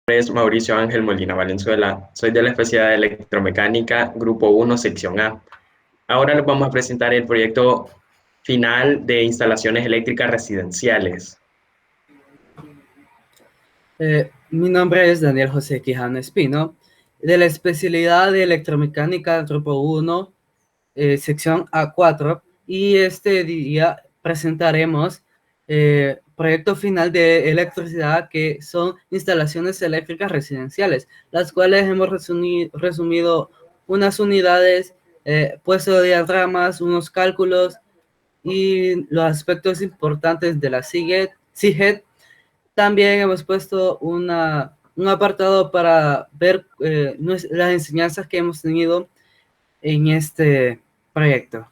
Es Mauricio Ángel Molina Valenzuela. Soy de la especialidad de Electromecánica, Grupo 1, Sección A. Ahora les vamos a presentar el proyecto final de instalaciones eléctricas residenciales. Mi nombre es Daniel José Quijano Espino, de la especialidad de Electromecánica Grupo 1, sección A4, y este día presentaremos proyecto final de electricidad, que son instalaciones eléctricas residenciales, las cuales hemos resumido unas unidades, puesto diagramas, unos cálculos y los aspectos importantes de la CIGET. También hemos puesto un apartado para ver las enseñanzas que hemos tenido en este proyecto.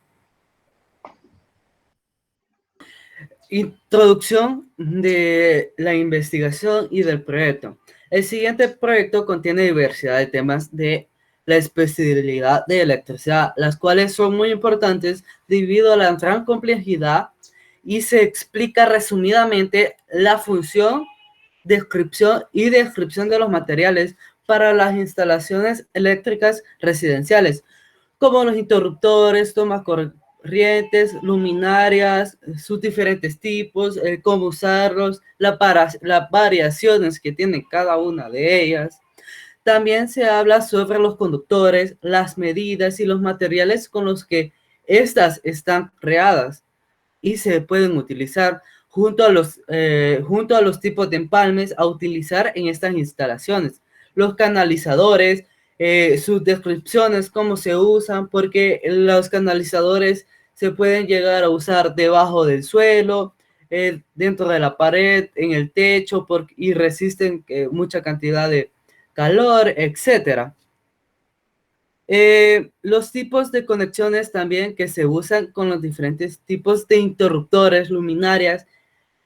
Introducción de la investigación y del proyecto. El siguiente proyecto contiene diversidad de temas de la especialidad de electricidad, las cuales son muy importantes debido a la gran complejidad, y se explica resumidamente la función, descripción de los materiales para las instalaciones eléctricas residenciales, como los interruptores, tomas corrientes, luminarias, sus diferentes tipos, cómo usarlos, las variaciones que tienen cada una de ellas. También se habla sobre los conductores, las medidas y los materiales con los que estas están creadas y se pueden utilizar junto a los tipos de empalmes a utilizar en estas instalaciones, los canalizadores, sus descripciones, cómo se usan, porque los canalizadores se pueden llegar a usar debajo del suelo, dentro de la pared, en el techo, y resisten mucha cantidad de calor, etcétera. Los tipos de conexiones también que se usan con los diferentes tipos de interruptores, luminarias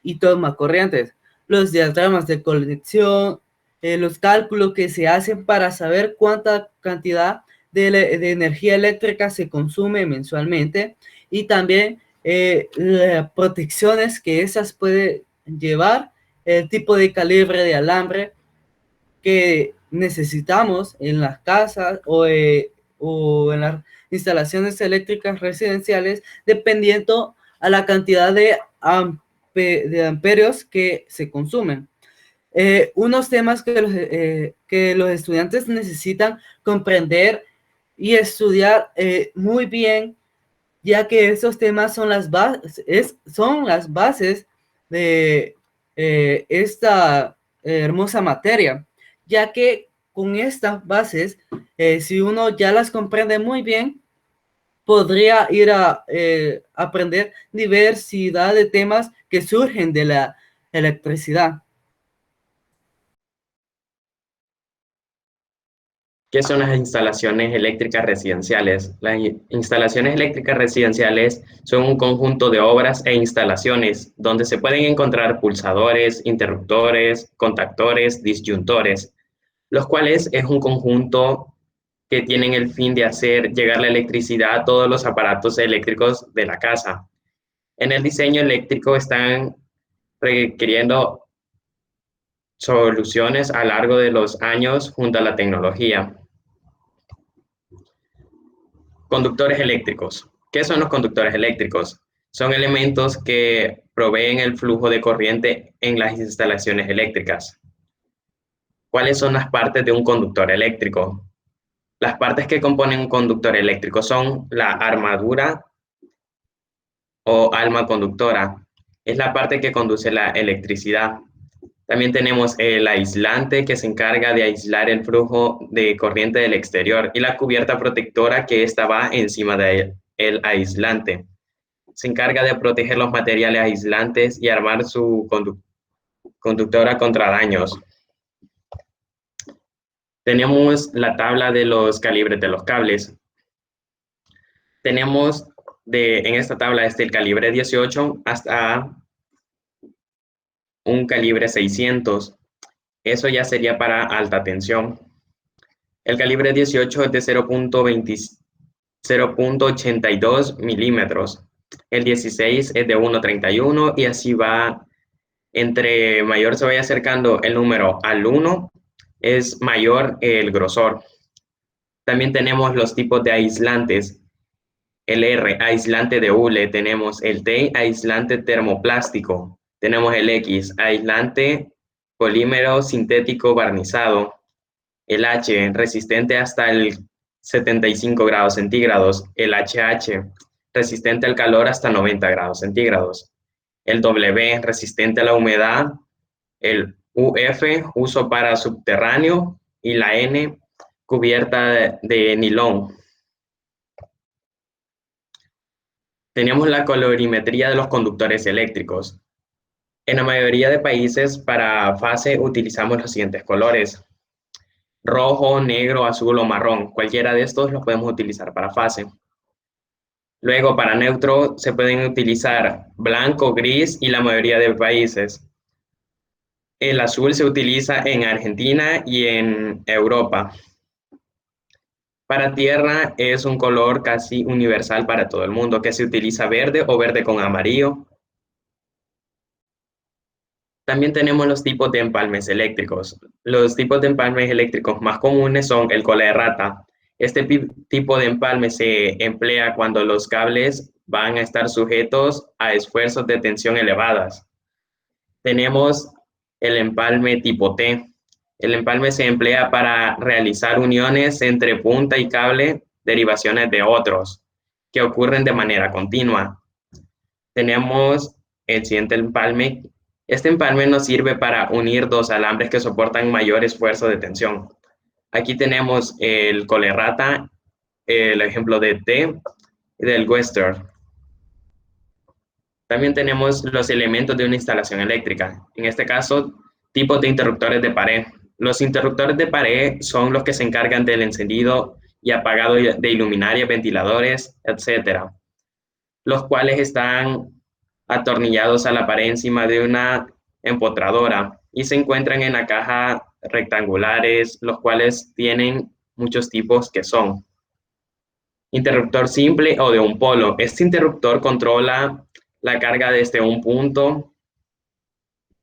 y tomacorrientes, los diagramas de conexión, los cálculos que se hacen para saber cuánta cantidad de energía eléctrica se consume mensualmente, y también las protecciones que esas pueden llevar, el tipo de calibre de alambre que necesitamos en las casas o en las instalaciones eléctricas residenciales, dependiendo a la cantidad de amperios que se consumen. Unos temas que los estudiantes necesitan comprender y estudiar muy bien, ya que esos temas son las bases de esta hermosa materia, ya que con estas bases, si uno ya las comprende muy bien, podría ir a aprender diversidad de temas que surgen de la electricidad. ¿Qué son las instalaciones eléctricas residenciales? Las instalaciones eléctricas residenciales son un conjunto de obras e instalaciones donde se pueden encontrar pulsadores, interruptores, contactores, disyuntores, los cuales es un conjunto que tienen el fin de hacer llegar la electricidad a todos los aparatos eléctricos de la casa. En el diseño eléctrico están requiriendo soluciones a lo largo de los años junto a la tecnología. Conductores eléctricos. ¿Qué son los conductores eléctricos? Son elementos que proveen el flujo de corriente en las instalaciones eléctricas. ¿Cuáles son las partes de un conductor eléctrico? Las partes que componen un conductor eléctrico son la armadura o alma conductora. Es la parte que conduce la electricidad. También tenemos el aislante, que se encarga de aislar el flujo de corriente del exterior, y la cubierta protectora, que esta va encima del aislante. Se encarga de proteger los materiales aislantes y armar su conductora contra daños. Tenemos la tabla de los calibres de los cables. Tenemos en esta tabla el calibre 18 hasta un calibre 600. Eso ya sería para alta tensión. El calibre 18 es de 0.82 milímetros. El 16 es de 1.31 y así va. Entre mayor se vaya acercando el número al 1, es mayor el grosor. También tenemos los tipos de aislantes. El R, aislante de hule, tenemos el T, aislante termoplástico, tenemos el X, aislante polímero sintético barnizado, el H, resistente hasta el 75 grados centígrados, el HH, resistente al calor hasta 90 grados centígrados, el W, resistente a la humedad, el UF, uso para subterráneo, y la N, cubierta de nilón. Tenemos la colorimetría de los conductores eléctricos. En la mayoría de países para fase utilizamos los siguientes colores: rojo, negro, azul o marrón. Cualquiera de estos los podemos utilizar para fase. Luego, para neutro se pueden utilizar blanco, gris y la mayoría de países. El azul se utiliza en Argentina y en Europa. Para tierra es un color casi universal para todo el mundo, que se utiliza verde o verde con amarillo. También tenemos los tipos de empalmes eléctricos. Los tipos de empalmes eléctricos más comunes son el cola de rata. Este tipo de empalme se emplea cuando los cables van a estar sujetos a esfuerzos de tensión elevadas. Tenemos el empalme tipo T. El empalme se emplea para realizar uniones entre punta y cable, derivaciones de otros, que ocurren de manera continua. Tenemos el siguiente empalme. Este empalme nos sirve para unir dos alambres que soportan mayor esfuerzo de tensión. Aquí tenemos el colerrata, el ejemplo de T y del Western. También tenemos los elementos de una instalación eléctrica. En este caso, tipos de interruptores de pared. Los interruptores de pared son los que se encargan del encendido y apagado de luminarias, ventiladores, etcétera, los cuales están atornillados a la pared encima de una empotradora y se encuentran en la caja rectangulares, los cuales tienen muchos tipos que son: interruptor simple o de un polo. Este interruptor controla la carga desde un punto.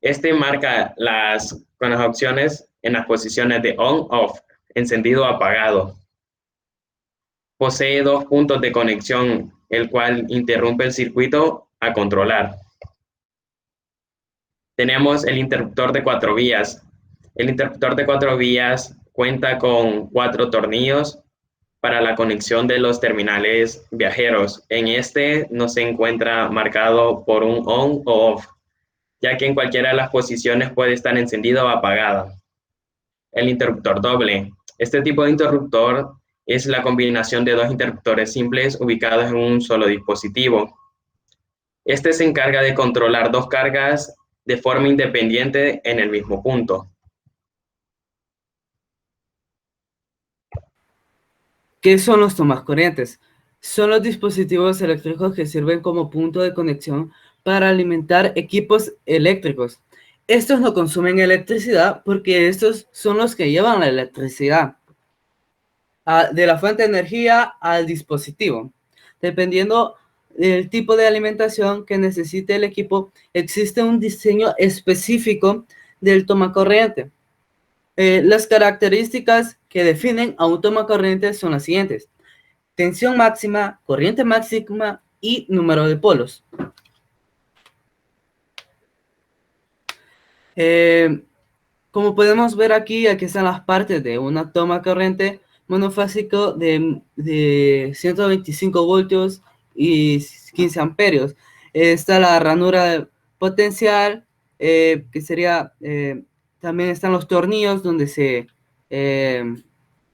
Este marca con las opciones en las posiciones de on-off, encendido o apagado. Posee dos puntos de conexión, el cual interrumpe el circuito a controlar. Tenemos el interruptor de 4 vías. El interruptor de 4 vías cuenta con 4 tornillos para la conexión de los terminales viajeros. En este no se encuentra marcado por un on o off, ya que en cualquiera de las posiciones puede estar encendida o apagada. El interruptor doble. Este tipo de interruptor es la combinación de dos interruptores simples ubicados en un solo dispositivo. Este se encarga de controlar dos cargas de forma independiente en el mismo punto. ¿Qué son los tomacorrientes? Son los dispositivos eléctricos que sirven como punto de conexión para alimentar equipos eléctricos. Estos no consumen electricidad porque estos son los que llevan la electricidad de la fuente de energía al dispositivo. Dependiendo del tipo de alimentación que necesite el equipo, existe un diseño específico del tomacorriente. Las características que definen a un tomacorriente son las siguientes: tensión máxima, corriente máxima y número de polos. Como podemos ver aquí están las partes de una toma corriente monofásico de 125 voltios y 15 amperios. Está la ranura potencial, que sería, también están los tornillos donde se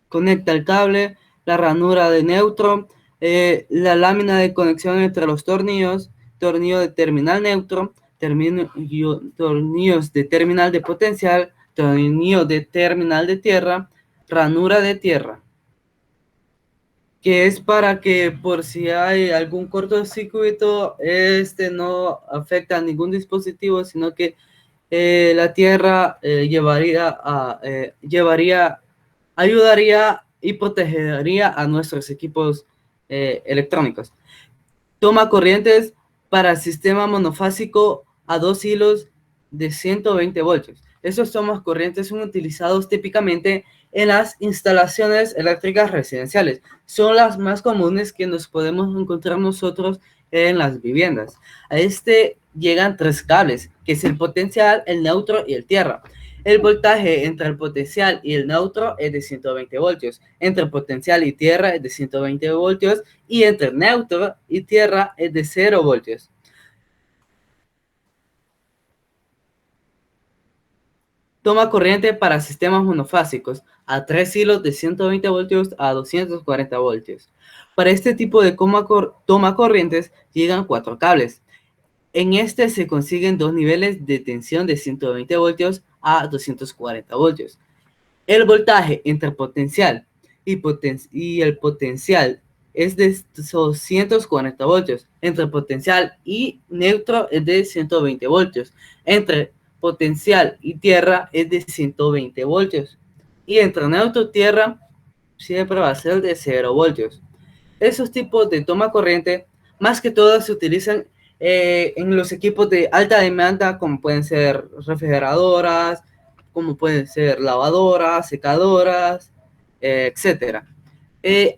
conecta el cable, la ranura de neutro, la lámina de conexión entre los tornillos, tornillo de terminal neutro, tornillos de terminal de potencial, tornillo de terminal de tierra, ranura de tierra, que es para que por si hay algún cortocircuito, no afecta a ningún dispositivo, sino que la tierra ayudaría y protegería a nuestros equipos electrónicos. Toma corrientes para sistema monofásico a 2 hilos de 120 voltios. Estos tomas corrientes son utilizados típicamente en las instalaciones eléctricas residenciales. Son las más comunes que nos podemos encontrar nosotros en las viviendas. A este llegan tres cables, que es el potencial, el neutro y el tierra. El voltaje entre el potencial y el neutro es de 120 voltios. Entre potencial y tierra es de 120 voltios. Y entre neutro y tierra es de 0 voltios. Toma corriente para sistemas monofásicos a 3 hilos de 120 voltios a 240 voltios. Para este tipo de toma corrientes llegan 4 cables. En este se consiguen 2 niveles de tensión de 120 voltios a 240 voltios. El voltaje entre potencial y el potencial es de 240 voltios. Entre potencial y neutro es de 120 voltios. Entre potencial y tierra es de 120 voltios. Y entre neutro y tierra siempre va a ser de 0 voltios. Esos tipos de toma corriente, más que todo, se utilizan en los equipos de alta demanda, como pueden ser refrigeradoras, como pueden ser lavadoras, secadoras, etcétera.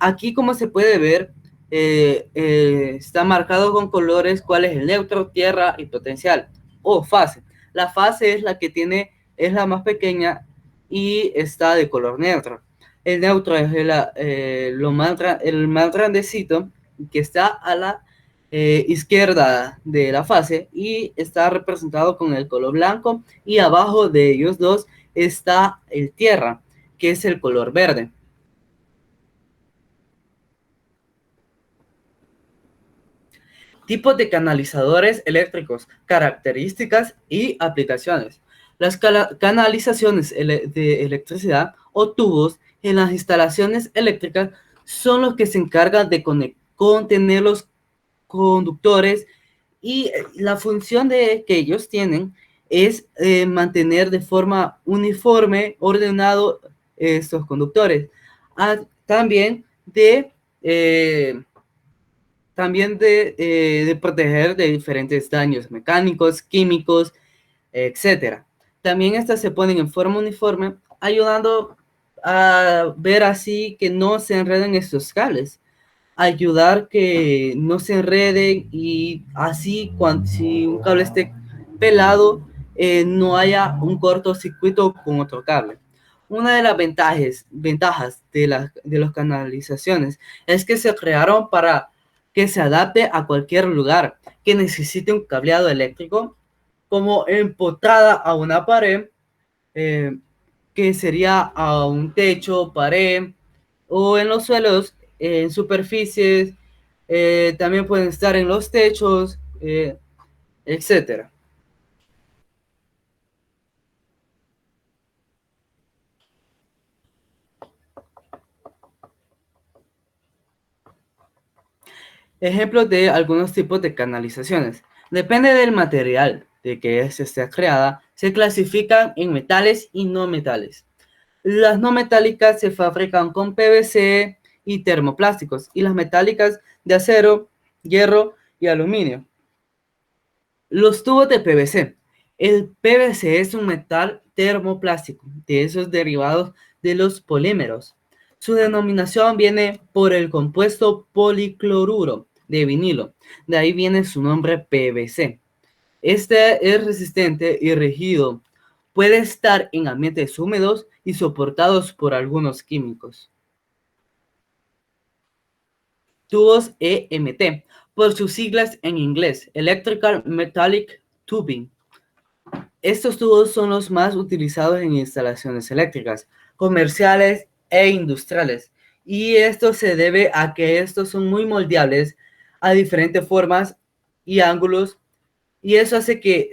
Aquí, como se puede ver, está marcado con colores cuál es el neutro, tierra y potencial o fase. La fase es la que es la más pequeña y está de color neutro. El neutro es el más grandecito, que está a la izquierda de la fase y está representado con el color blanco, y abajo de ellos dos está el tierra, que es el color verde. Tipos de canalizadores eléctricos, características y aplicaciones. Las canalizaciones de electricidad o tubos en las instalaciones eléctricas son los que se encargan de contener los conductores, y la función que ellos tienen es mantener de forma uniforme, ordenado estos conductores. También de proteger de diferentes daños mecánicos, químicos, etcétera. También estas se ponen en forma uniforme, ayudando a ver así que no se enreden estos cables, ayudar que no se enreden, y así si un cable esté pelado, no haya un cortocircuito con otro cable. Una de las ventajas de las canalizaciones es que se crearon para que se adapte a cualquier lugar que necesite un cableado eléctrico, como empotrada a una pared, que sería a un techo, pared, o en los suelos, en superficies, también pueden estar en los techos, etcétera. Ejemplos de algunos tipos de canalizaciones. Depende del material de que esté creada, se clasifican en metales y no metales. Las no metálicas se fabrican con PVC y termoplásticos, y las metálicas de acero, hierro y aluminio. Los tubos de PVC. El PVC es un metal termoplástico, de esos derivados de los polímeros. Su denominación viene por el compuesto policloruro de vinilo. De ahí viene su nombre PVC. Este es resistente y rígido. Puede estar en ambientes húmedos y soportados por algunos químicos. Tubos EMT, por sus siglas en inglés, Electrical Metallic Tubing. Estos tubos son los más utilizados en instalaciones eléctricas, comerciales e industriales, y esto se debe a que estos son muy moldeables a diferentes formas y ángulos, y eso hace que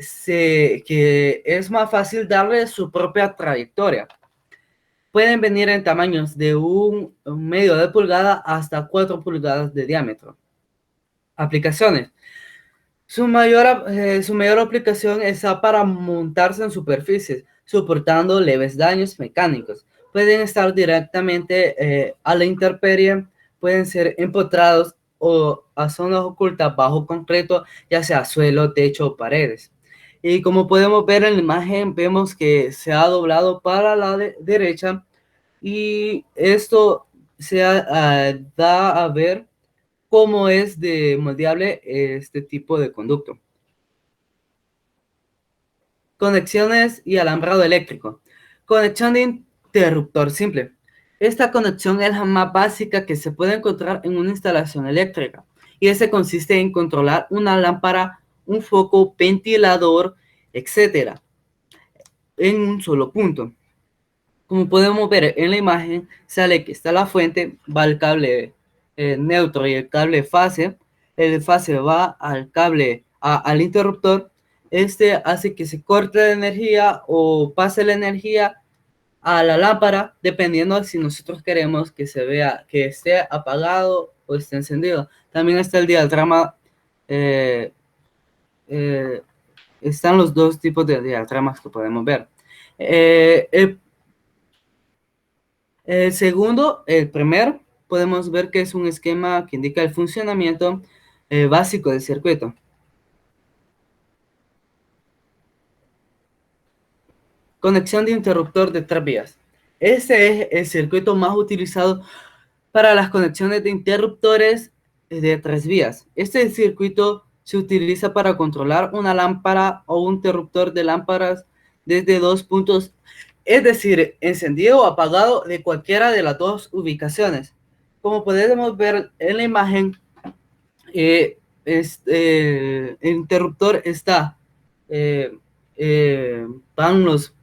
es más fácil darle su propia trayectoria. Pueden venir en tamaños de un medio de pulgada hasta 4 pulgadas de diámetro. Aplicaciones. Su mayor aplicación está para montarse en superficies, soportando leves daños mecánicos. Pueden estar directamente a la intemperie, pueden ser empotrados o a zonas ocultas bajo concreto, ya sea suelo, techo o paredes. Y como podemos ver en la imagen, vemos que se ha doblado para la derecha y esto da a ver cómo es de moldeable este tipo de conducto. Conexiones y alambrado eléctrico. Conexión de interruptor simple. Esta conexión es la más básica que se puede encontrar en una instalación eléctrica y ese consiste en controlar una lámpara, un foco, ventilador, etcétera, en un solo punto. Como podemos ver en la imagen, sale que está la fuente, va el cable neutro y el cable fase. El fase va al cable, al interruptor. Este hace que se corte la energía o pase la energía a la lámpara, dependiendo de si nosotros queremos que se vea que esté apagado o esté encendido. También está el diagrama. eh, eh, Están los dos tipos de diagramas que podemos ver. El segundo, el primero, podemos ver que es un esquema que indica el funcionamiento básico del circuito. Conexión de interruptor de 3 vías. Este es el circuito más utilizado para las conexiones de interruptores de 3 vías. Este circuito se utiliza para controlar una lámpara o un interruptor de lámparas desde 2 puntos, es decir, encendido o apagado de cualquiera de las dos ubicaciones. Como podemos ver en la imagen, el interruptor está, eh, van los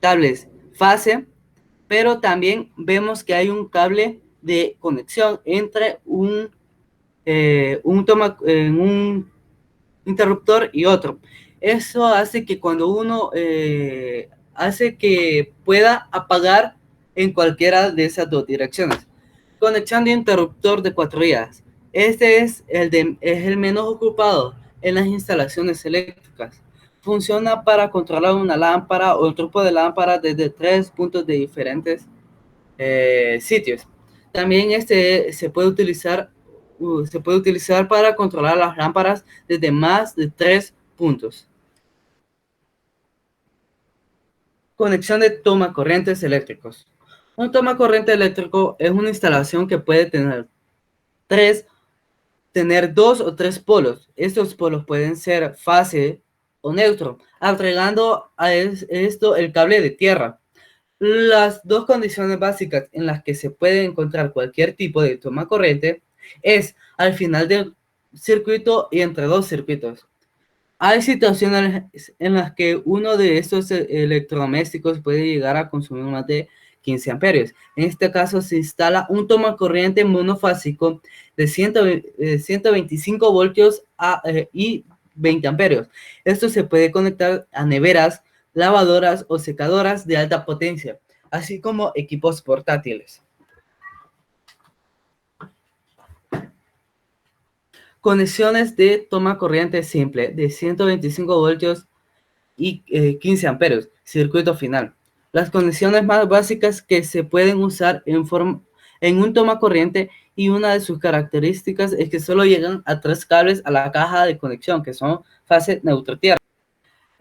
cables fase, pero también vemos que hay un cable de conexión entre un interruptor y otro. Eso hace que cuando uno hace que pueda apagar en cualquiera de esas dos direcciones. Conexión de interruptor de 4 vías. Este es el menos ocupado en las instalaciones eléctricas. Funciona para controlar una lámpara o un grupo de lámparas desde 3 puntos de diferentes sitios. También se puede utilizar para controlar las lámparas desde más de 3 puntos. Conexión de toma corrientes eléctricos. Un toma corriente eléctrico es una instalación que puede tener 2 o 3 polos. Estos polos pueden ser fase o neutro, agregando a esto el cable de tierra. Las dos condiciones básicas en las que se puede encontrar cualquier tipo de toma corriente es al final del circuito y entre dos circuitos. Hay situaciones en las que uno de estos electrodomésticos puede llegar a consumir más de 15 amperios. En este caso se instala un toma corriente monofásico de 125 voltios y 20 amperios. Esto se puede conectar a neveras, lavadoras o secadoras de alta potencia, así como equipos portátiles. Conexiones de toma corriente simple de 125 voltios y 15 amperios, circuito final. Las conexiones más básicas que se pueden usar en un toma corriente y una de sus características es que solo llegan a 3 cables a la caja de conexión, que son fase neutro tierra.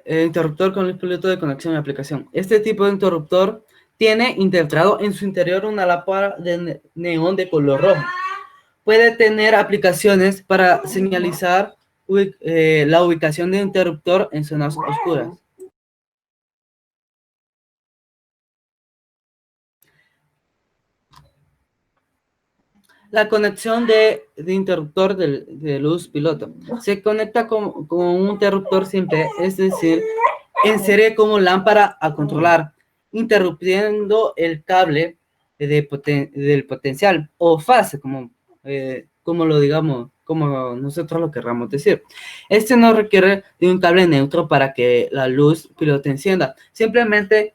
Interruptor con el piloto de conexión y aplicación. Este tipo de interruptor tiene integrado en su interior una lámpara de neón de color rojo. Puede tener aplicaciones para señalizar la ubicación de interruptor en zonas oscuras. La conexión de interruptor de luz piloto. Se conecta con un interruptor simple, es decir, en serie como lámpara a controlar, interrumpiendo el cable del potencial o fase, como lo digamos, como nosotros lo querramos decir. Este no requiere de un cable neutro para que la luz piloto encienda. Simplemente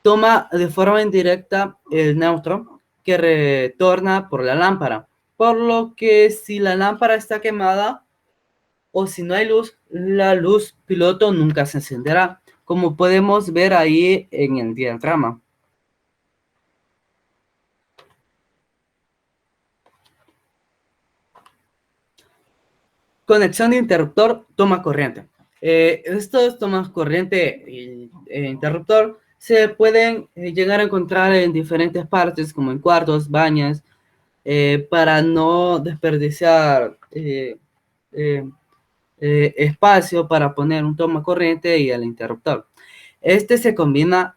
toma de forma indirecta el neutro que retorna por la lámpara. Por lo que si la lámpara está quemada o si no hay luz, la luz piloto nunca se encenderá, como podemos ver ahí en el diagrama. Conexión de interruptor toma corriente. Estos tomas corriente e interruptor se pueden llegar a encontrar en diferentes partes, como en cuartos, baños, para no desperdiciar eh, espacio para poner un toma corriente y el interruptor. Este se combina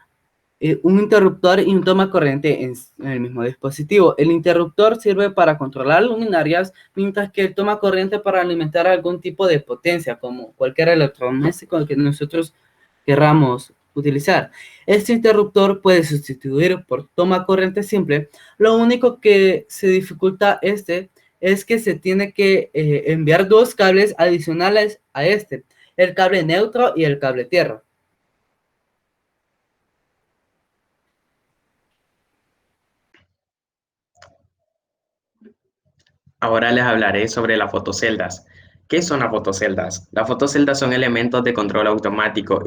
un interruptor y un toma corriente en el mismo dispositivo. El interruptor sirve para controlar luminarias, mientras que el toma corriente para alimentar algún tipo de potencia, como cualquier electrodoméstico que nosotros querramos utilizar. Este interruptor puede sustituir por toma corriente simple. Lo único que se dificulta es que se tiene que enviar dos cables adicionales a el cable neutro y el cable tierra. Ahora les hablaré sobre las fotoceldas. ¿Qué son las fotoceldas? Las fotoceldas son elementos de control automático.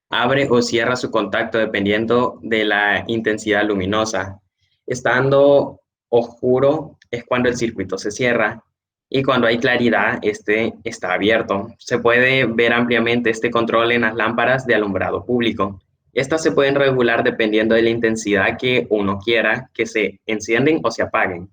Abre o cierra su contacto dependiendo de la intensidad luminosa. Estando oscuro es cuando el circuito se cierra y cuando hay claridad, este está abierto. Se puede ver ampliamente este control en las lámparas de alumbrado público. Estas se pueden regular dependiendo de la intensidad que uno quiera que se encienden o se apaguen.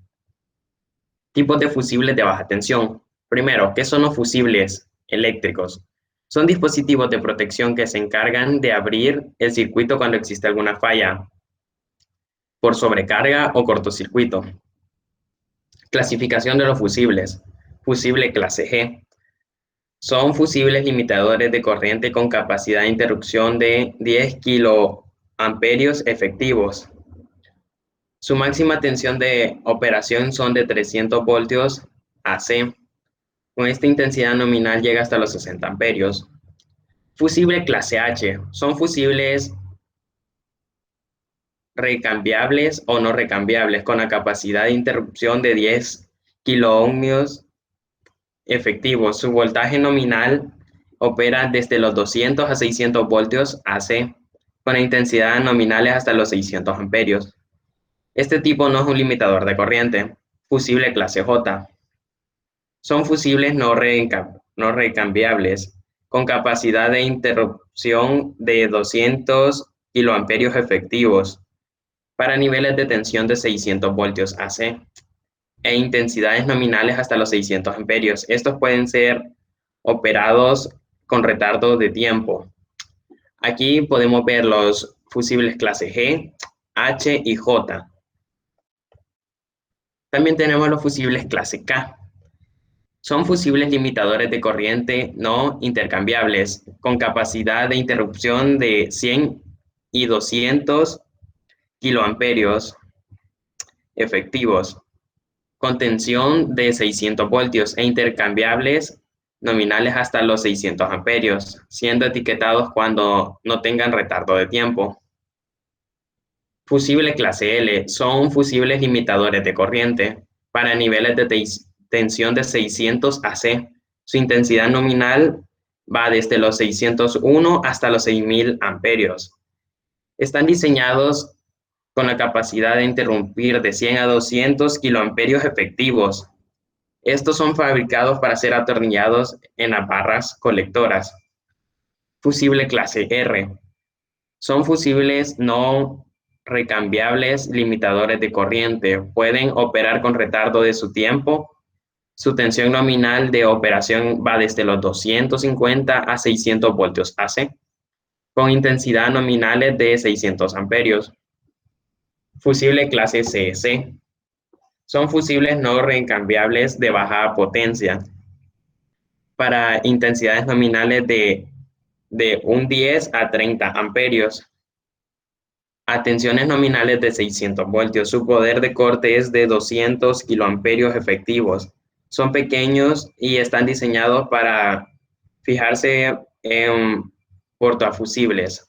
Tipos de fusibles de baja tensión. Primero, ¿qué son los fusibles eléctricos? Son dispositivos de protección que se encargan de abrir el circuito cuando existe alguna falla por sobrecarga o cortocircuito. Clasificación de los fusibles. Fusible clase G. Son fusibles limitadores de corriente con capacidad de interrupción de 10 kiloamperios efectivos. Su máxima tensión de operación son de 300 voltios AC. Con esta intensidad nominal llega hasta los 60 amperios. Fusible clase H. Son fusibles recambiables o no recambiables con la capacidad de interrupción de 10 kiloohmios efectivos. Su voltaje nominal opera desde los 200 a 600 voltios AC, con intensidades nominales hasta los 600 amperios. Este tipo no es un limitador de corriente. Fusible clase J. Son fusibles no recambiables, con capacidad de interrupción de 200 kiloamperios efectivos para niveles de tensión de 600 voltios AC e intensidades nominales hasta los 600 amperios. Estos pueden ser operados con retardo de tiempo. Aquí podemos ver los fusibles clase G, H y J. También tenemos los fusibles clase K. Son fusibles limitadores de corriente no intercambiables con capacidad de interrupción de 100 y 200 kiloamperios efectivos, con tensión de 600 voltios e intercambiables nominales hasta los 600 amperios, siendo etiquetados cuando no tengan retardo de tiempo. Fusible clase L son fusibles limitadores de corriente para niveles de tensión de 600 AC. Su intensidad nominal va desde los 601 hasta los 6000 amperios. Están diseñados con la capacidad de interrumpir de 100 a 200 kiloamperios efectivos. Estos son fabricados para ser atornillados en las barras colectoras. Fusible clase R. Son fusibles no recambiables limitadores de corriente. Pueden operar con retardo de su tiempo. Su tensión nominal de operación va desde los 250 a 600 voltios AC, con intensidad nominales de 600 amperios. Fusible clase CS. Son fusibles no recambiables de baja potencia para intensidades nominales de un 10 a 30 amperios a tensiones nominales de 600 voltios. Su poder de corte es de 200 kiloamperios efectivos. Son pequeños y están diseñados para fijarse en portafusibles.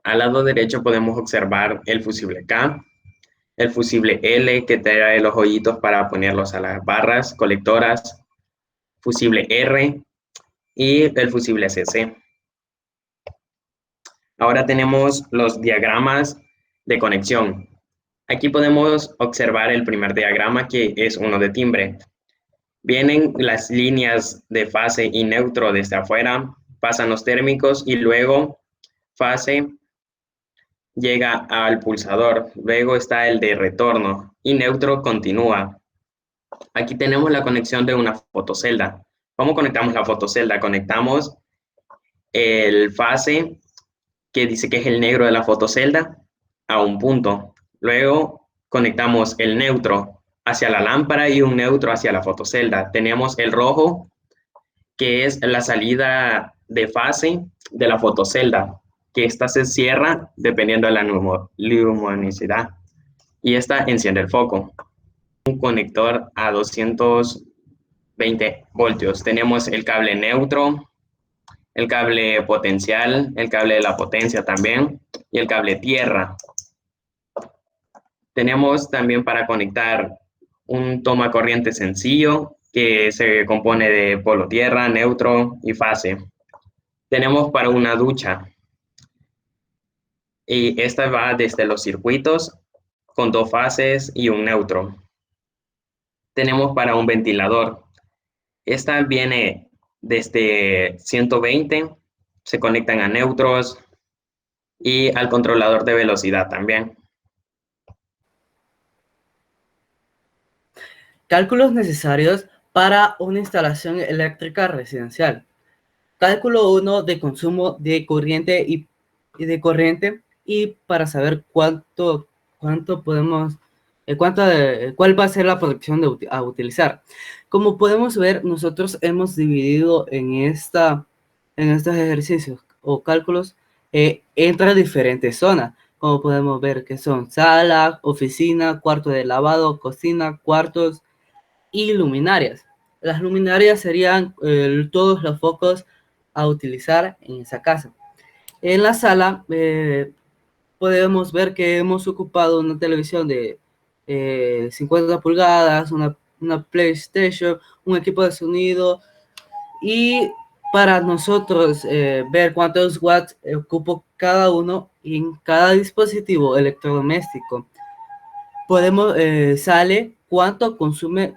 Al lado derecho podemos observar el fusible K, el fusible L que trae los hoyitos para ponerlos a las barras colectoras, fusible R y el fusible CC. Ahora tenemos los diagramas de conexión. Aquí podemos observar el primer diagrama, que es uno de timbre. Vienen las líneas de fase y neutro desde afuera, pasan los térmicos y luego fase llega al pulsador, luego está el de retorno y neutro continúa. Aquí tenemos la conexión de una fotocelda. ¿Cómo conectamos la fotocelda? Conectamos el fase, que dice que es el negro de la fotocelda, a un punto. Luego conectamos el neutro hacia la lámpara y un neutro hacia la fotocelda. Tenemos el rojo, que es la salida de fase de la fotocelda, que esta se cierra dependiendo de la luminosidad y esta enciende el foco. Un conector a 220 voltios. Tenemos el cable neutro, el cable potencial, el cable de la potencia también y el cable tierra. Tenemos también para conectar un toma corriente sencillo que se compone de polo tierra, neutro y fase. Tenemos para una ducha y esta va desde los circuitos con 2 fases y un neutro. Tenemos para un ventilador. Esta viene desde 120, se conectan a neutros y al controlador de velocidad también. Cálculos necesarios para una instalación eléctrica residencial. Cálculo 1 de consumo de corriente y para saber cuánto podemos, cuál va a ser la protección a utilizar. Como podemos ver, nosotros hemos dividido en estos ejercicios o cálculos entre diferentes zonas. Como podemos ver que son sala, oficina, cuarto de lavado, cocina, cuartos y luminarias. Las luminarias serían todos los focos a utilizar en esa casa. En la sala podemos ver que hemos ocupado una televisión de 50 pulgadas, una PlayStation, un equipo de sonido y para nosotros ver cuántos watts ocupa cada uno en cada dispositivo electrodoméstico podemos, sale cuánto consume,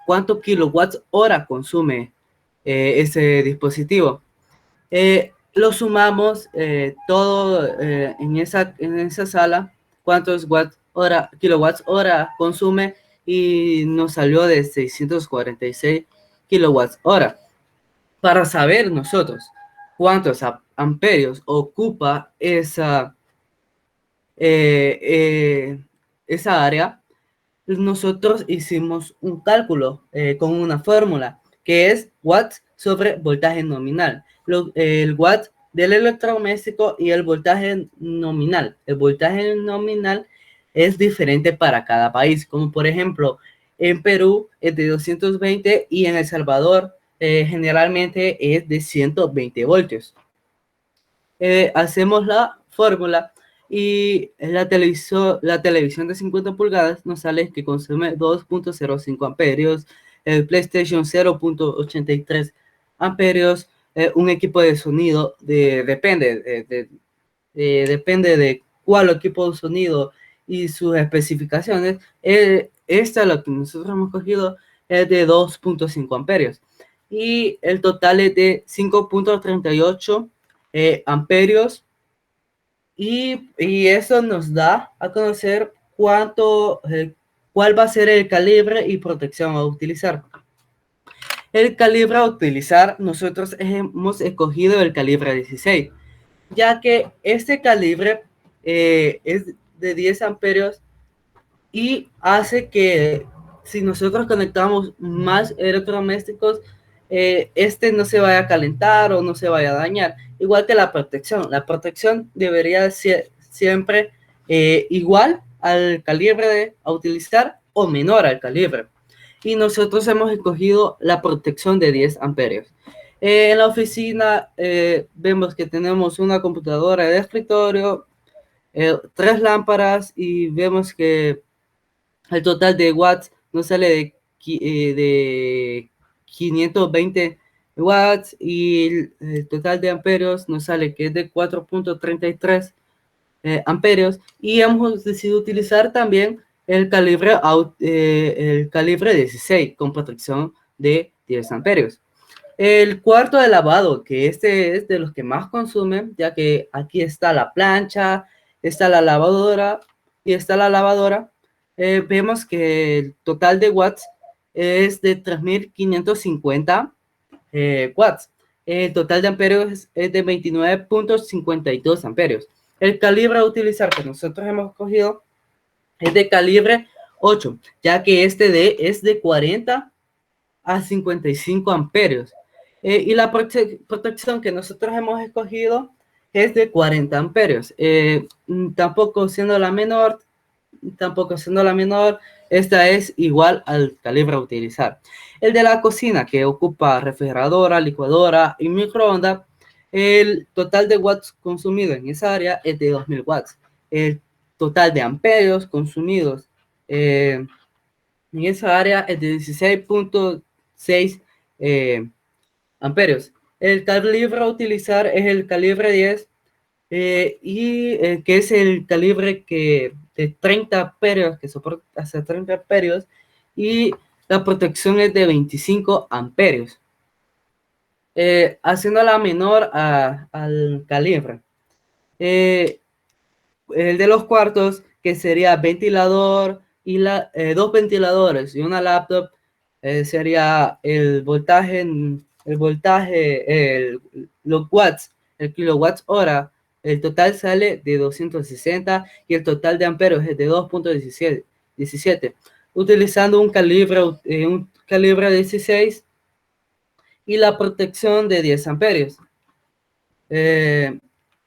cuánto kilowatts hora consume ese dispositivo. Lo sumamos todo en esa sala, cuántos kilowatts hora consume y nos salió de 646 kilowatts hora. Para saber nosotros cuántos amperios ocupa esa área, nosotros hicimos un cálculo con una fórmula que es watts sobre voltaje nominal. El watt del electrodoméstico y el voltaje nominal. El voltaje nominal es diferente para cada país, como por ejemplo en Perú es de 220 y en El Salvador generalmente es de 120 voltios. Hacemos la fórmula y la televisión de 50 pulgadas nos sale que consume 2.05 amperios, el PlayStation 0.83 amperios, un equipo de sonido, depende de cuál equipo de sonido y sus especificaciones. Esta, lo que nosotros hemos cogido, es de 2.5 amperios y el total es de 5.38 amperios y eso nos da a conocer cuál va a ser el calibre y protección a utilizar. El calibre a utilizar, nosotros hemos escogido el calibre 16, ya que este calibre es de 10 amperios y hace que si nosotros conectamos más electrodomésticos, este no se vaya a calentar o no se vaya a dañar. Igual que la protección debería ser siempre igual al calibre a utilizar o menor al calibre. Y nosotros hemos escogido la protección de 10 amperios. En la oficina vemos que tenemos una computadora de escritorio, 3 lámparas y vemos que el total de watts nos sale de 520 watts y el total de amperios nos sale que es de 4.33 amperios y hemos decidido utilizar también el calibre 16 con protección de 10 amperios. El cuarto de lavado, que este es de los que más consumen, ya que aquí está la plancha, está la lavadora y está la lavadora. Vemos que el total de watts es de 3.550 watts. El total de amperios es de 29.52 amperios. El calibre a utilizar que nosotros hemos escogido es de calibre 8, ya que es de 40 a 55 amperios. Y la protección que nosotros hemos escogido es de 40 amperios. Tampoco siendo la menor, esta es igual al calibre a utilizar. El de la cocina, que ocupa refrigeradora, licuadora y microondas, el total de watts consumidos en esa área es de 2000 watts. El total de amperios consumidos en esa área es de 16.6 amperios. El calibre a utilizar es el calibre 10 que es el calibre de 30 amperios, que soporta hasta 30 amperios, y la protección es de 25 amperios, haciéndola menor al calibre. El de los cuartos, que sería ventilador y dos ventiladores y una laptop, sería los watts, el kilowatts hora. El total sale de 260 y el total de amperios es de 2.17, utilizando un calibre 16 y la protección de 10 amperios.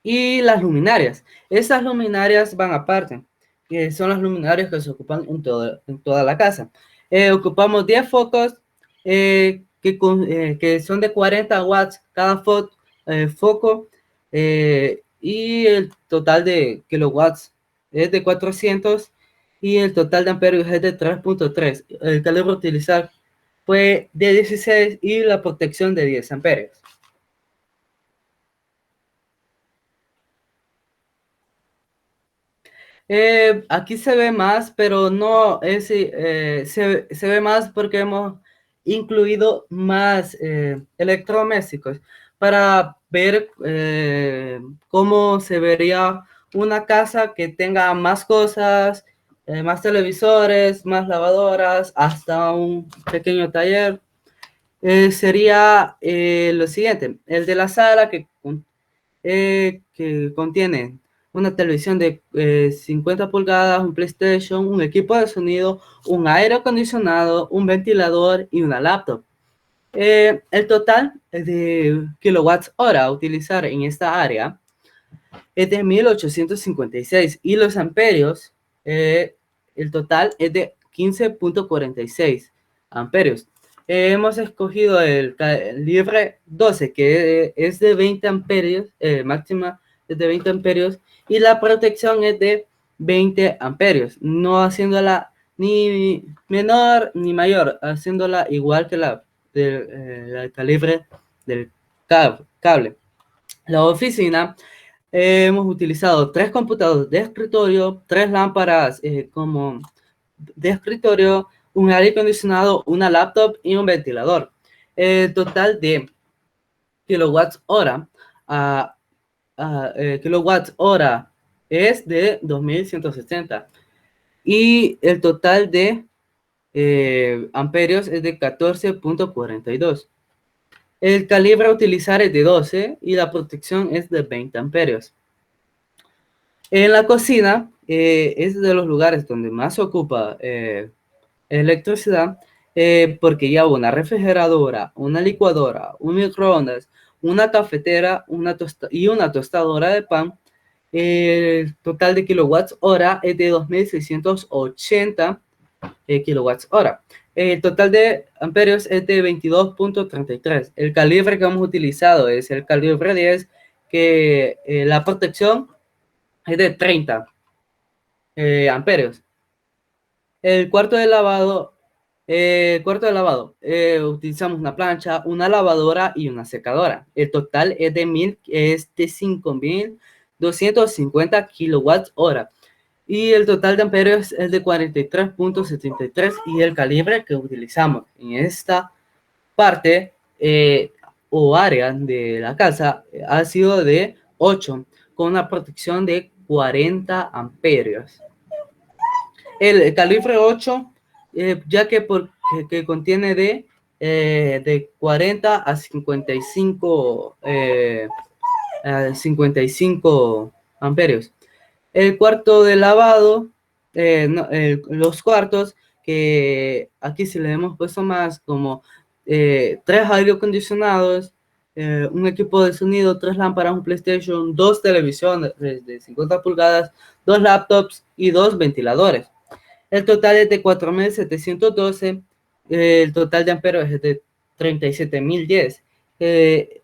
Y las luminarias. Esas luminarias van aparte, que son las luminarias que se ocupan en toda la casa. Ocupamos 10 focos que son de 40 watts cada foco, y el total de kilowatts es de 400 y el total de amperios es de 3.3. El calibre a utilizar fue de 16 y la protección de 10 amperios. Aquí se ve más, pero no es, se ve más porque hemos incluido más electrodomésticos para ver cómo se vería una casa que tenga más cosas, más televisores, más lavadoras, hasta un pequeño taller. Sería lo siguiente: el de la sala que contiene una televisión de 50 pulgadas, un PlayStation, un equipo de sonido, un aire acondicionado, un ventilador y una laptop. El total de kilowatts hora a utilizar en esta área es de 1856 y los amperios, el total es de 15.46 amperios. Hemos escogido el calibre 12, que es de 20 amperios, máxima es de 20 amperios, y la protección es de 20 amperios, no haciéndola ni menor ni mayor, haciéndola igual que la del calibre del cable. La oficina, hemos utilizado 3 computadores de escritorio, 3 lámparas como de escritorio, un aire acondicionado, una laptop y un ventilador. El total de kilowatts hora kilowatts hora es de 2.160 y el total de amperios es de 14.42. El calibre a utilizar es de 12 y la protección es de 20 amperios. En la cocina es de los lugares donde más se ocupa electricidad, porque lleva una refrigeradora, una licuadora, un microondas, una cafetera y una tostadora de pan. El total de kilowatts hora es de 2.680 kilowatts hora. El total de amperios es de 22.33. El calibre que hemos utilizado es el calibre 10, que la protección es de 30 amperios. El cuarto de lavado, utilizamos una plancha, una lavadora y una secadora. El total es de 5.250 kilowatts hora. Y el total de amperios es de 43.73 y el calibre que utilizamos en esta parte o área de la casa ha sido de 8, con una protección de 40 amperios. El calibre 8, ya que que contiene de 40 a 55, 55 amperios. El cuarto de lavado, los cuartos, que aquí se le hemos puesto más como 3 aire acondicionados, un equipo de sonido, 3 lámparas, un PlayStation, 2 televisiones de 50 pulgadas, 2 laptops y 2 ventiladores. El total es de 4.712, el total de amperios es de 37.010.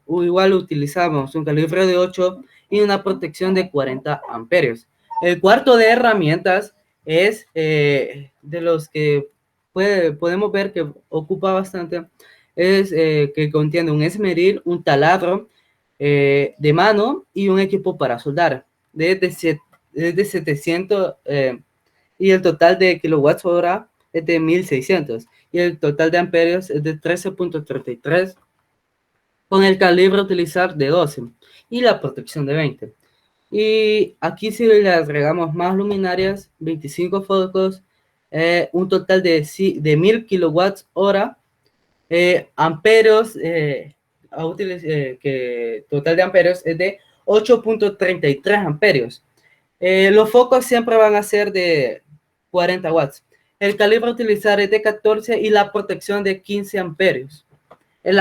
Igual utilizamos un calibre de 8 y una protección de 40 amperios. El cuarto de herramientas es de los que podemos ver que ocupa bastante, es que contiene un esmeril, un taladro de mano y un equipo para soldar de 700 y el total de kilowatts hora es de 1.600 y el total de amperios es de 13.33 con el calibre a utilizar de 12 y la protección de 20. Y aquí si le agregamos más luminarias, 25 focos, un total de 1.000 kilowatts hora, amperios, que total de amperios es de 8.33 amperios. Los focos siempre van a ser de 40 watts. El calibre a utilizar es de 14 y la protección de 15 amperios. El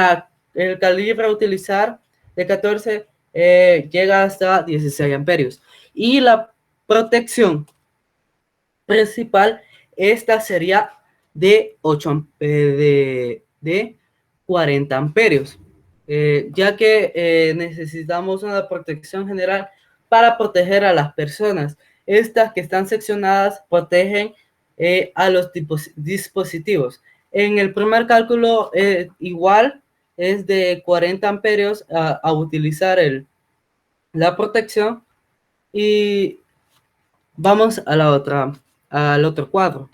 calibre a utilizar de 14 llega hasta 16 amperios. Y la protección principal, esta sería de 40 amperios. Ya que necesitamos una protección general para proteger a las personas. Estas que están seccionadas protegen a los dispositivos. En el primer cálculo, igual es de 40 amperios a utilizar la protección. Y vamos a al otro cuadro.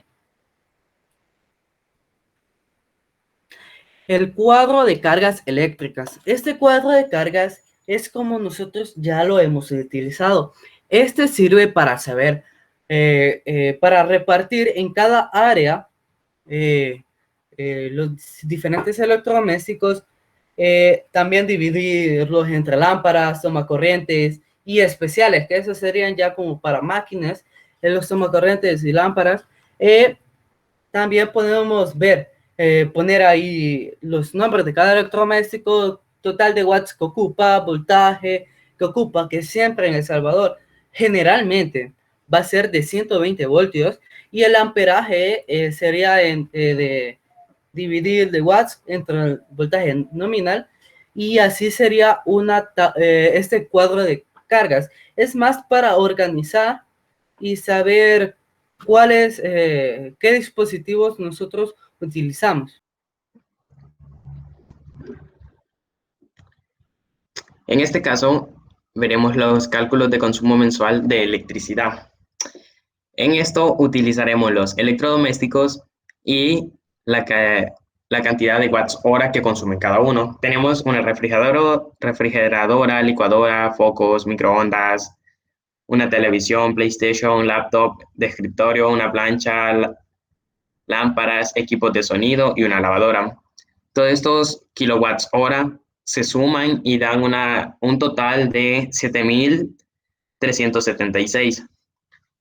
El cuadro de cargas eléctricas. Este cuadro de cargas es como nosotros ya lo hemos utilizado. Este sirve para saber, para repartir en cada área los diferentes electrodomésticos, también dividirlos entre lámparas, tomacorrientes y especiales, que esos serían ya como para máquinas, los tomacorrientes y lámparas. También podemos ver, poner ahí los nombres de cada electrodoméstico, total de watts que ocupa, voltaje que ocupa, que siempre en El Salvador generalmente va a ser de 120 voltios y el amperaje sería de dividir de watts entre el voltaje nominal y así sería este cuadro de cargas. Es más para organizar y saber qué dispositivos nosotros utilizamos. En este caso, veremos los cálculos de consumo mensual de electricidad. En esto utilizaremos los electrodomésticos y la cantidad de watts hora que consumen cada uno. Tenemos una refrigeradora, licuadora, focos, microondas, una televisión, PlayStation, laptop de escritorio, una plancha, lámparas, equipos de sonido y una lavadora. Todos estos kilowatts hora se suman y dan un total de 7.376.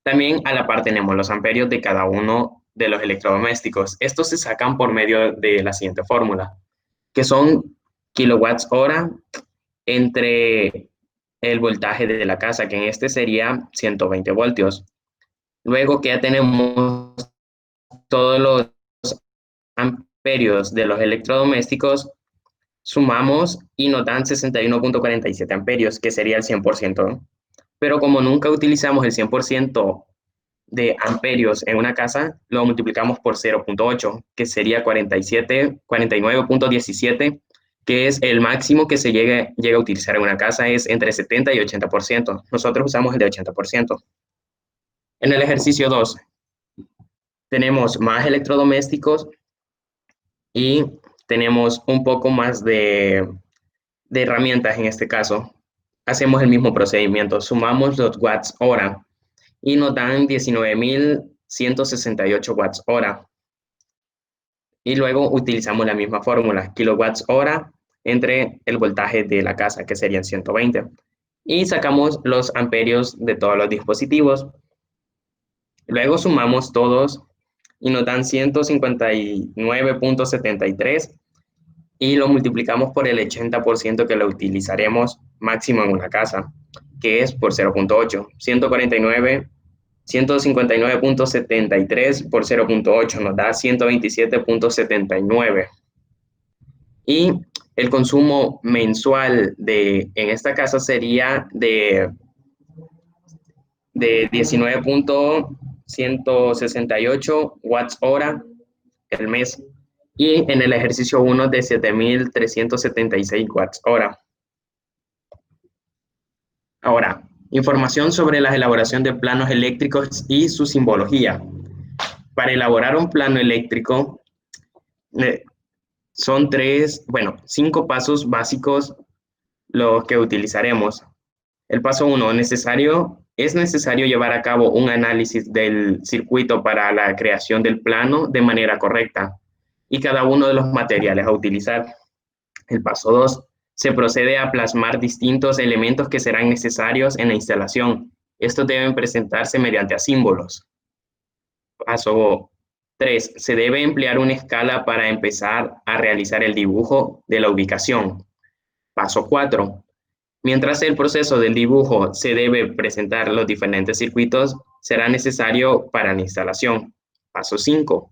También a la par tenemos los amperios de cada uno de los electrodomésticos. Estos se sacan por medio de la siguiente fórmula, que son kilowatts hora entre el voltaje de la casa, que en este sería 120 voltios. Luego que ya tenemos todos los amperios de los electrodomésticos, sumamos y nos dan 61.47 amperios, que sería el 100%. Pero como nunca utilizamos el 100% de amperios en una casa, lo multiplicamos por 0.8, que sería 49.17, que es el máximo que se llega a utilizar en una casa, es entre 70 y 80%. Nosotros usamos el de 80%. En el ejercicio 2, tenemos más electrodomésticos y tenemos un poco más de herramientas en este caso. Hacemos el mismo procedimiento, sumamos los watts hora y nos dan 19.168 watts hora. Y luego utilizamos la misma fórmula, kilowatts hora entre el voltaje de la casa, que serían 120. Y sacamos los amperios de todos los dispositivos. Luego sumamos todos y nos dan 159.73 y lo multiplicamos por el 80% que lo utilizaremos máximo en una casa, que es por 0.8. 159.73 por 0.8 nos da 127.79. Y el consumo mensual en esta casa sería de 19.168 watts hora el mes. Y en el ejercicio 1 de 7.376 watts hora. Ahora, información sobre la elaboración de planos eléctricos y su simbología. Para elaborar un plano eléctrico, son 5 pasos básicos los que utilizaremos. El paso 1, es necesario llevar a cabo un análisis del circuito para la creación del plano de manera correcta y cada uno de los materiales a utilizar. El paso 2, se procede a plasmar distintos elementos que serán necesarios en la instalación. Estos deben presentarse mediante símbolos. Paso 3, se debe emplear una escala para empezar a realizar el dibujo de la ubicación. Paso 4, mientras el proceso del dibujo se debe presentar los diferentes circuitos, será necesario para la instalación. Paso 5,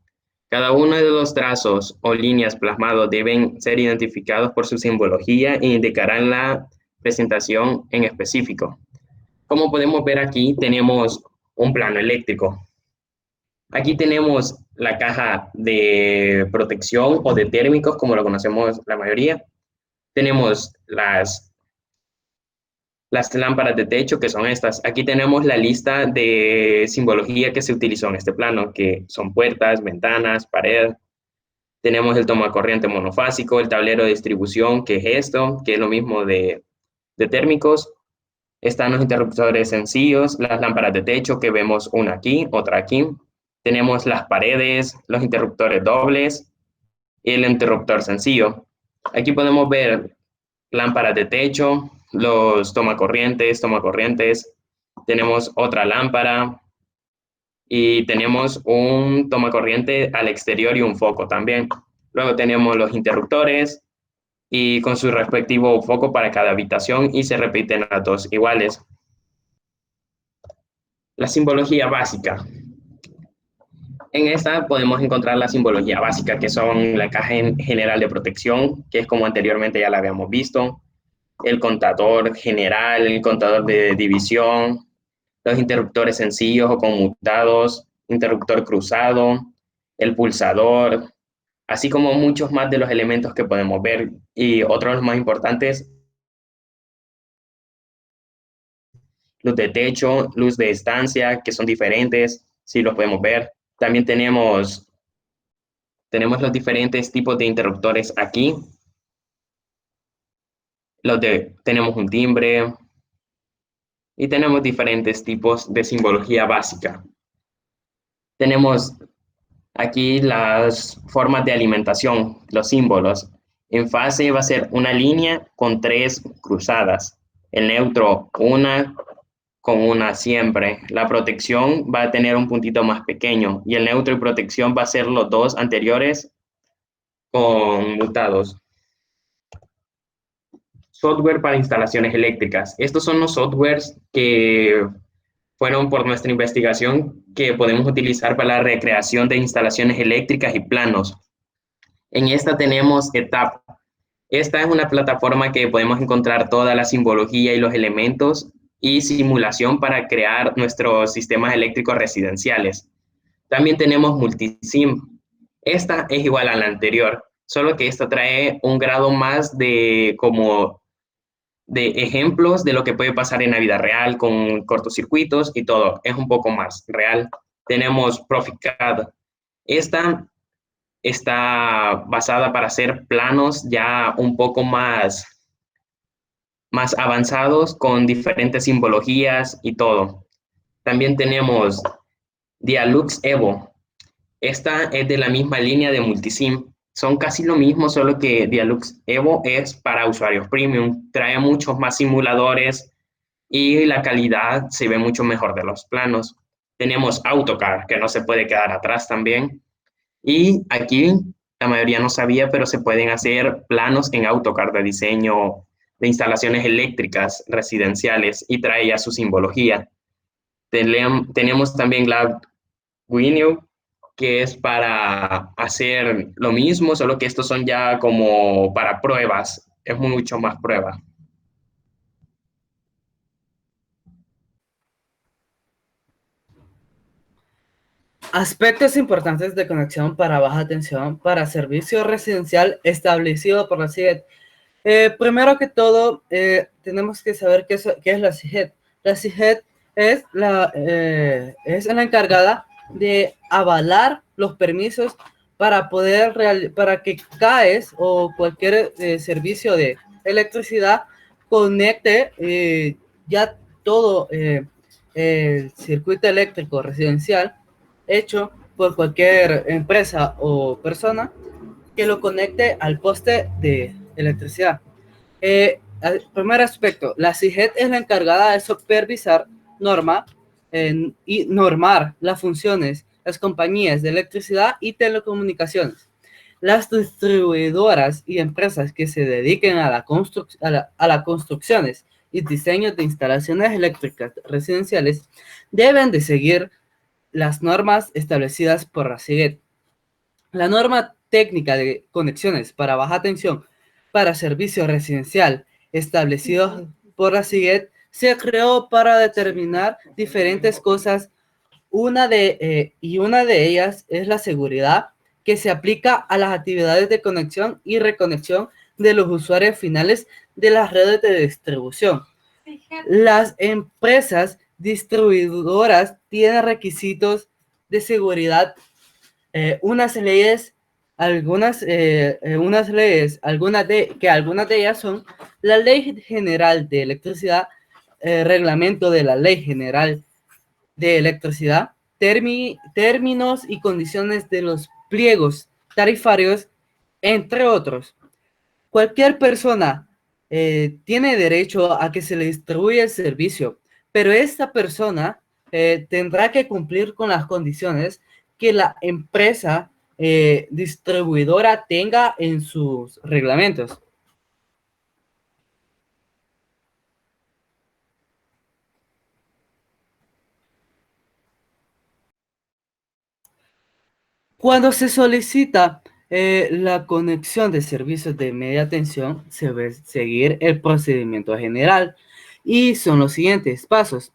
cada uno de los trazos o líneas plasmados deben ser identificados por su simbología e indicarán la presentación en específico. Como podemos ver aquí, tenemos un plano eléctrico. Aquí tenemos la caja de protección o de térmicos, como lo conocemos la mayoría. Tenemos las lámparas de techo, que son estas. Aquí tenemos la lista de simbología que se utilizó en este plano, que son puertas, ventanas, pared. Tenemos el tomacorriente monofásico, el tablero de distribución, que es esto, que es lo mismo de térmicos. Están los interruptores sencillos, las lámparas de techo, que vemos una aquí, otra aquí. Tenemos las paredes, los interruptores dobles y el interruptor sencillo. Aquí podemos ver lámparas de techo, los tomacorrientes. Tenemos otra lámpara y tenemos un tomacorriente al exterior y un foco también. Luego tenemos los interruptores y con su respectivo foco para cada habitación y se repiten las dos iguales. La simbología básica. En esta podemos encontrar la simbología básica, que son la caja general de protección, que es como anteriormente ya la habíamos visto, el contador general, el contador de división, los interruptores sencillos o conmutados, interruptor cruzado, el pulsador, así como muchos más de los elementos que podemos ver. Y otros de los más importantes, luz de techo, luz de estancia, que son diferentes, sí los podemos ver. También tenemos los diferentes tipos de interruptores aquí. Tenemos un timbre y tenemos diferentes tipos de simbología básica. Tenemos aquí las formas de alimentación, los símbolos. En fase va a ser una línea con 3 cruzadas. El neutro, una con una siempre. La protección va a tener un puntito más pequeño y el neutro y protección va a ser los dos anteriores conmutados. Software para instalaciones eléctricas. Estos son los softwares que fueron por nuestra investigación que podemos utilizar para la recreación de instalaciones eléctricas y planos. En esta tenemos ETAP. Esta es una plataforma que podemos encontrar toda la simbología y los elementos y simulación para crear nuestros sistemas eléctricos residenciales. También tenemos Multisim. Esta es igual a la anterior, solo que esta trae un grado más de ejemplos de lo que puede pasar en la vida real con cortocircuitos y todo. Es un poco más real. Tenemos ProfiCAD. Esta está basada para hacer planos ya un poco más avanzados con diferentes simbologías y todo. También tenemos Dialux Evo. Esta es de la misma línea de Multisim. Son casi lo mismo, solo que Dialux Evo es para usuarios premium. Trae muchos más simuladores y la calidad se ve mucho mejor de los planos. Tenemos AutoCAD, que no se puede quedar atrás también. Y aquí la mayoría no sabía, pero se pueden hacer planos en AutoCAD de diseño de instalaciones eléctricas residenciales y trae ya su simbología. Tenemos también LabVIEW, que es para hacer lo mismo, solo que estos son ya como para pruebas, es mucho más prueba. Aspectos importantes de conexión para baja tensión para servicio residencial establecido por la CIGET. Primero que todo, tenemos que saber qué es la CIGET. La CIGET es es la encargada de avalar los permisos para para que CAES o cualquier servicio de electricidad conecte ya todo el circuito eléctrico residencial hecho por cualquier empresa o persona que lo conecte al poste de electricidad. Primer aspecto, la CIGET es la encargada de supervisar, y normar las funciones, las compañías de electricidad y telecomunicaciones. Las distribuidoras y empresas que se dediquen a las construcciones y diseños de instalaciones eléctricas residenciales deben de seguir las normas establecidas por la CIGET. La norma técnica de conexiones para baja tensión para servicio residencial establecidos por la CIGET se creó para determinar diferentes cosas. Una de ellas es la seguridad que se aplica a las actividades de conexión y reconexión de los usuarios finales de las redes de distribución. Las empresas distribuidoras tienen requisitos de seguridad, algunas leyes, algunas de ellas son la Ley General de Electricidad, reglamento de la Ley General de Electricidad, términos y condiciones de los pliegos tarifarios, entre otros. Cualquier persona tiene derecho a que se le distribuya el servicio, pero esta persona tendrá que cumplir con las condiciones que la empresa distribuidora tenga en sus reglamentos. Cuando se solicita la conexión de servicios de media tensión, se debe seguir el procedimiento general y son los siguientes pasos.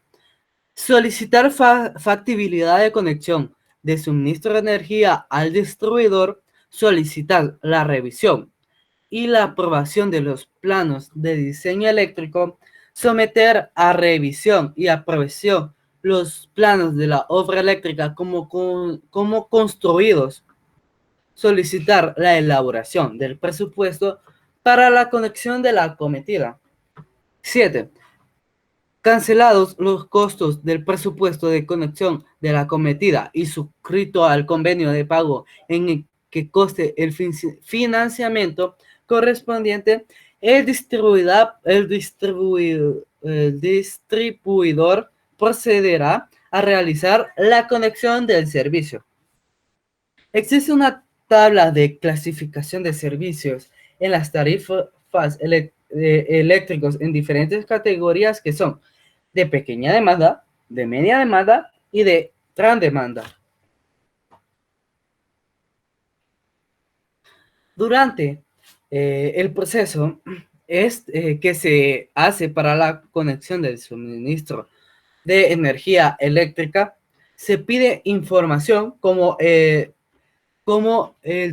Solicitar factibilidad de conexión de suministro de energía al distribuidor, solicitar la revisión y la aprobación de los planos de diseño eléctrico, someter a revisión y aprobación los planos de la obra eléctrica como construidos, solicitar la elaboración del presupuesto para la conexión de la acometida. 7. Cancelados los costos del presupuesto de conexión de la acometida y suscrito al convenio de pago en el que coste el financiamiento correspondiente, el distribuidor procederá a realizar la conexión del servicio. Existe una tabla de clasificación de servicios en las tarifas eléctricos en diferentes categorías que son de pequeña demanda, de media demanda y de gran demanda. Durante el proceso que se hace para la conexión del suministro de energía eléctrica, se pide información como el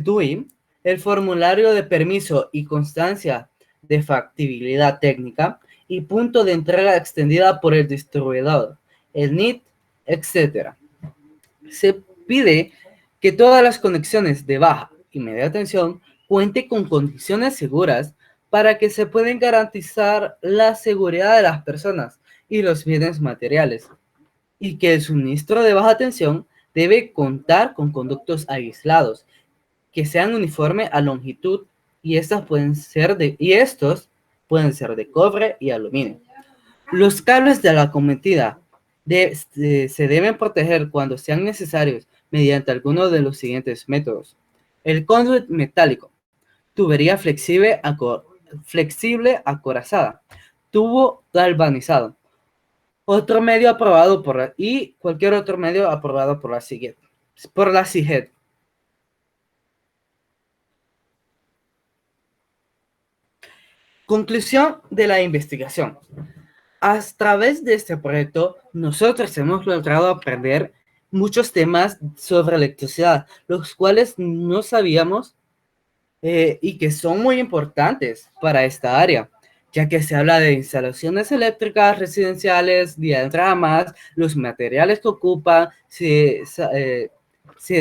DUI, el formulario de permiso y constancia de factibilidad técnica y punto de entrega extendida por el distribuidor, el NIT, etc. Se pide que todas las conexiones de baja y media tensión cuente con condiciones seguras para que se puedan garantizar la seguridad de las personas y los bienes materiales, y que el suministro de baja tensión debe contar con conductos aislados que sean uniformes a longitud, y estos pueden ser de cobre y aluminio. Los cables de la cometida se deben proteger cuando sean necesarios mediante alguno de los siguientes métodos: el conduit metálico, tubería flexible acorazada, tubo galvanizado, otro medio aprobado y cualquier otro medio aprobado por la CIGED. Conclusión de la investigación. A través de este proyecto, nosotros hemos logrado aprender muchos temas sobre electricidad, los cuales no sabíamos y que son muy importantes para esta área, ya que se habla de instalaciones eléctricas residenciales, diagramas, los materiales que ocupan, se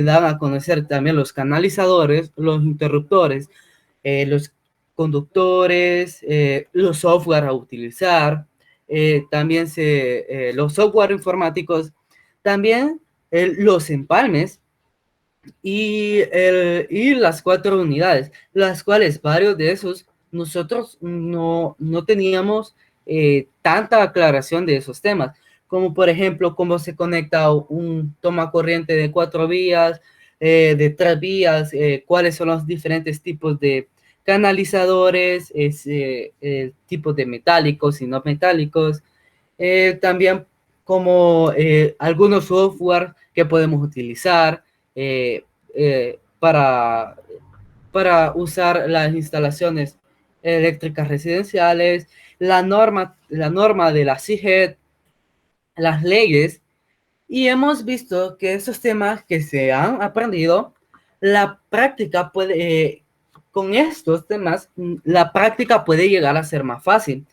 dan a conocer también los canalizadores, los interruptores, los conductores, los software a utilizar, también los software informáticos, también los empalmes y las 4 unidades, las cuales varios de esos nosotros no teníamos tanta aclaración de esos temas, como por ejemplo cómo se conecta un toma corriente de 4 vías, de 3 vías, cuáles son los diferentes tipos de canalizadores, tipos de metálicos y no metálicos, también como algunos software que podemos utilizar para usar las instalaciones eléctricas residenciales, la norma de la CIGED, las leyes, y hemos visto que esos temas que se han aprendido, la práctica con estos temas, la práctica puede llegar a ser más fácil,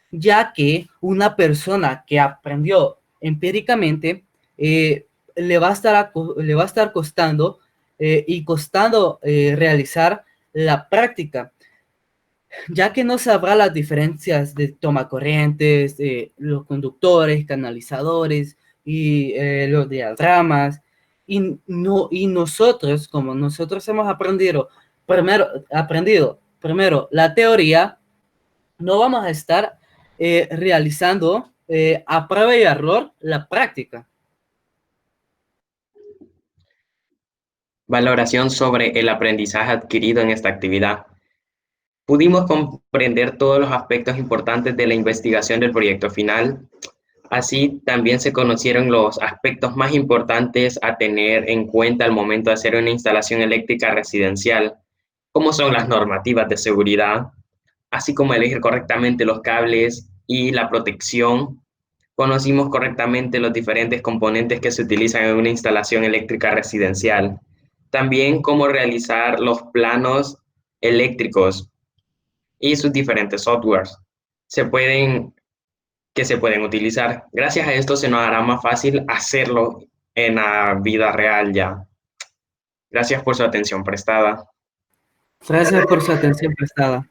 ya que una persona que aprendió empíricamente le va a estar costando realizar la práctica, ya que no sabrá las diferencias de tomacorrientes, los conductores, canalizadores y los diagramas. Y nosotros, como nosotros hemos aprendido primero la teoría, no vamos a estar realizando a prueba y error la práctica. Valoración sobre el aprendizaje adquirido en esta actividad. Pudimos comprender todos los aspectos importantes de la investigación del proyecto final. Así, también se conocieron los aspectos más importantes a tener en cuenta al momento de hacer una instalación eléctrica residencial, como son las normativas de seguridad, así como elegir correctamente los cables y la protección. Conocimos correctamente los diferentes componentes que se utilizan en una instalación eléctrica residencial. También cómo realizar los planos eléctricos y sus diferentes softwares que se pueden utilizar. Gracias a esto se nos hará más fácil hacerlo en la vida real ya. Gracias por su atención prestada. Gracias por su atención prestada.